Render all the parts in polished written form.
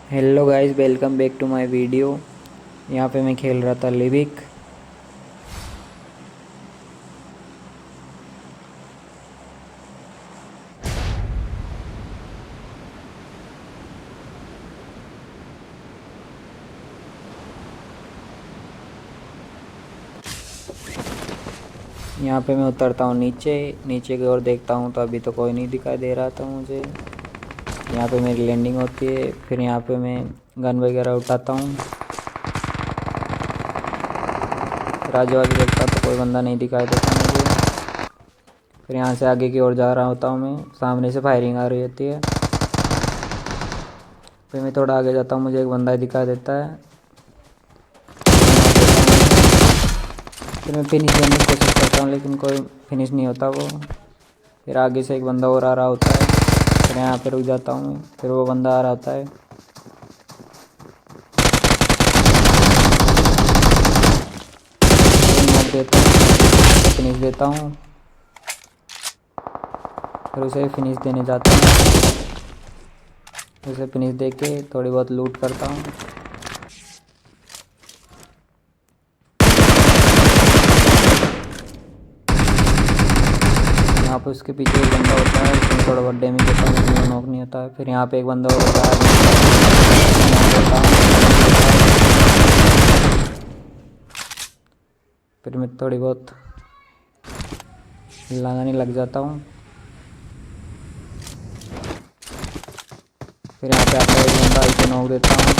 Hello guys, welcome back to my video. यहाँ पे मैं खेल रहा था लिविक। यहाँ पे मैं उतरता हूँ नीचे नीचे की ओर देखता हूँ तो अभी तो कोई नहीं दिखाई दे रहा था मुझे। यहाँ पे मेरी लैंडिंग होती है, फिर यहाँ पे मैं गन वगैरह उठाता हूँ। फिर आजू बाजू देखता तो कोई बंदा नहीं दिखाई देता मुझे। फिर यहाँ से आगे की ओर जा रहा होता हूँ, मैं सामने से फायरिंग आ रही होती है। फिर मैं थोड़ा आगे जाता हूँ, मुझे एक बंदा दिखाई देता है। फिर मैं फिनिश करने की कोशिश करता हूँ लेकिन कोई फिनिश नहीं होता वो। फिर आगे से एक बंदा और आ रहा होता है, फिर यहाँ पे रुक जाता हूँ। फिर वो बंदा आ रहा होता है, फिर नॉक देता हूँ, फिनिश देता हूँ। फिर उसे फिनिश देने जाता हूँ, उसे फिनिश दे के थोड़ी बहुत लूट करता हूँ। यहाँ पे उसके पीछे एक बंदा होता है, उसमें थोड़ा बहुत डैमेज देता हूँ लेकिन वो नॉक नहीं होता है। फिर यहाँ पे एक बंदा और होता है, फिर मैं थोड़ी बहुत लगाने लग जाता हूँ। फिर यहाँ पे आता है एक बंदा, इसे नॉक देता हूँ।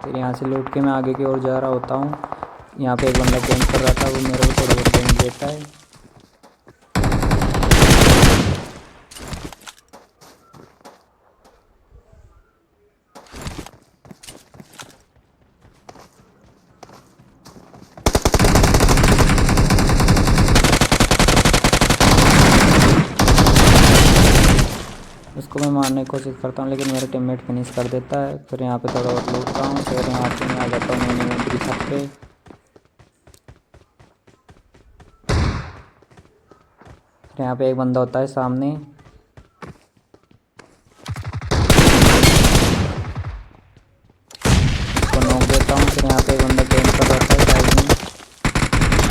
फिर यहाँ से लूट के मैं आगे की ओर जा रहा होता हूँ। यहाँ पे एक बंदा कैंप कर रहा था, वो मेरे को थोड़ा बहुत डैमेज देता है। उसको मैं मारने की कोशिश करता हूँ लेकिन मेरा टीममेट फिनिश कर देता है। फिर यहाँ पे थोड़ा बहुत लूटता हूँ, फिर यहाँ पे मैं आ जाता हूँ मेन इवेंट की छत पे। फिर यहाँ पे एक बंदा होता है सामने, उसको नॉक देता हूँ। फिर यहाँ पे एक बंदा कैंप कर रहा था साइड में,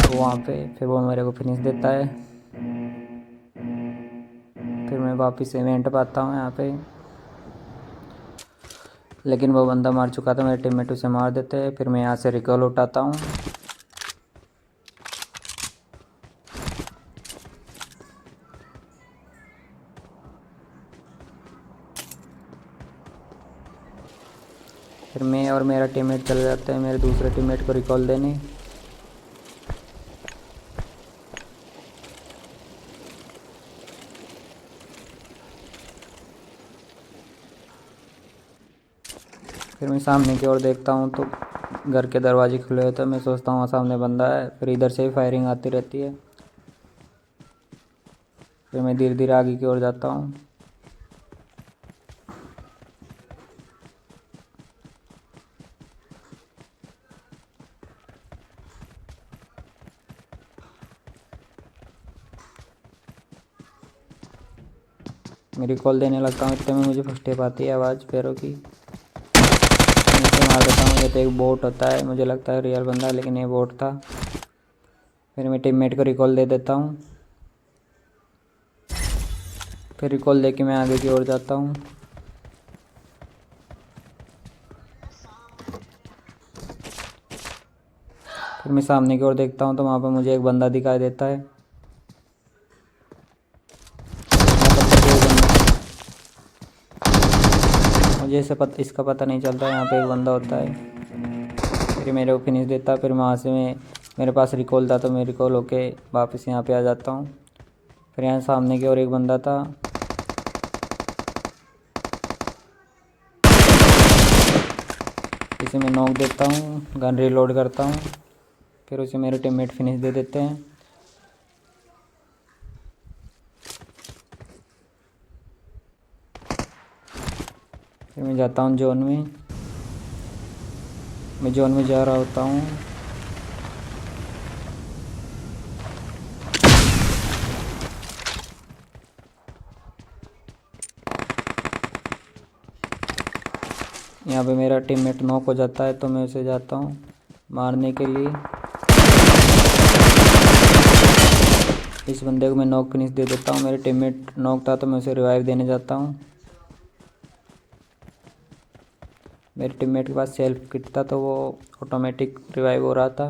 वो वहाँ पे, फिर वो मेरे को फिनिश देता है। फिर मैं वापस इवेंट पे आता हूँ यहाँ पे, लेकिन वो बंदा मार चुका था, मेरे टीममेट उसे मार देते हैं। फिर मैं यहाँ से रिकॉल उठाता हूँ। फिर मैं और मेरा टीममेट चले जाते हैं मेरे दूसरे टीममेट को रिकॉल देने। फिर मैं सामने की ओर देखता हूँ तो घर के दरवाजे खुले होते हैं। मैं सोचता हूँ वहाँ सामने बंदा है, फिर इधर से ही फायरिंग आती रहती है। फिर मैं धीरे धीरे आगे की ओर जाता हूँ। मैं रिकॉल देने लगता हूँ, इतने में मुझे फर्स्ट टेप आती है आवाज़ पैरों की। मैं इसे मार देता हूँ। ये तो एक बोट होता है, मुझे लगता है रियल बंदा है लेकिन ये बोट था। फिर मैं टीममेट को रिकॉल दे देता हूँ। फिर रिकॉल दे के मैं आगे की ओर जाता हूँ। फिर मैं सामने की ओर देखता हूँ तो वहाँ पर मुझे एक बंदा दिखाई देता है। मुझे इसका पता नहीं चलता, यहाँ पे एक बंदा होता है, फिर मेरे को फिनिश देता है। फिर वहाँ से मेरे पास रिकॉल था तो मैं रिकॉल होके वापस यहाँ पे आ जाता हूँ। फिर यहाँ सामने की ओर एक बंदा था, इसे मैं नॉक देता हूँ, गन रीलोड करता हूँ। फिर उसे मेरे टीममेट फिनिश दे देते हैं। फिर मैं जाता हूँ जोन में। मैं जोन में जा रहा होता हूँ। यहाँ पे मेरा टीममेट नॉक हो जाता है तो मैं उसे जाता हूँ मारने के लिए। इस बंदे को मैं नॉक फिनिश दे देता हूँ। मेरे टीममेट नॉक था तो मैं उसे रिवाइव देने जाता हूँ। मेरे टीममेट के पास सेल्फ किट था तो वो ऑटोमेटिक रिवाइव हो रहा था।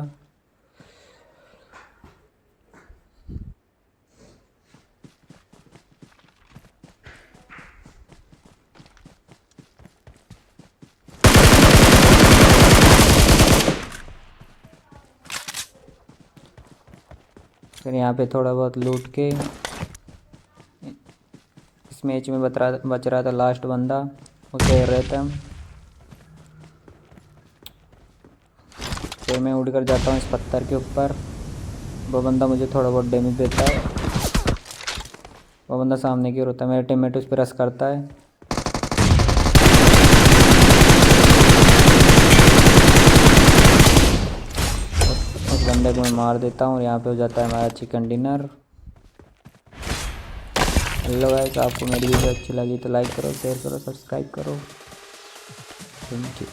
फिर यहाँ पे थोड़ा बहुत लूट के इस मैच में बच रहा था लास्ट बंदा, उसे रहे थे हम। फिर मैं उड़ कर जाता हूँ इस पत्थर के ऊपर। वो बंदा मुझे थोड़ा बहुत डैमेज देता है। वो बंदा सामने की ओर होता है, मेरा टीममेट उस पर रश करता है। उस बंदे को मैं मार देता हूँ। यहाँ पे हो जाता है हमारा चिकन डिनर। हेलो गाइस, आपको मेरी वीडियो अच्छी लगी तो लाइक करो, शेयर करो, सब्सक्राइब करो। Thank you.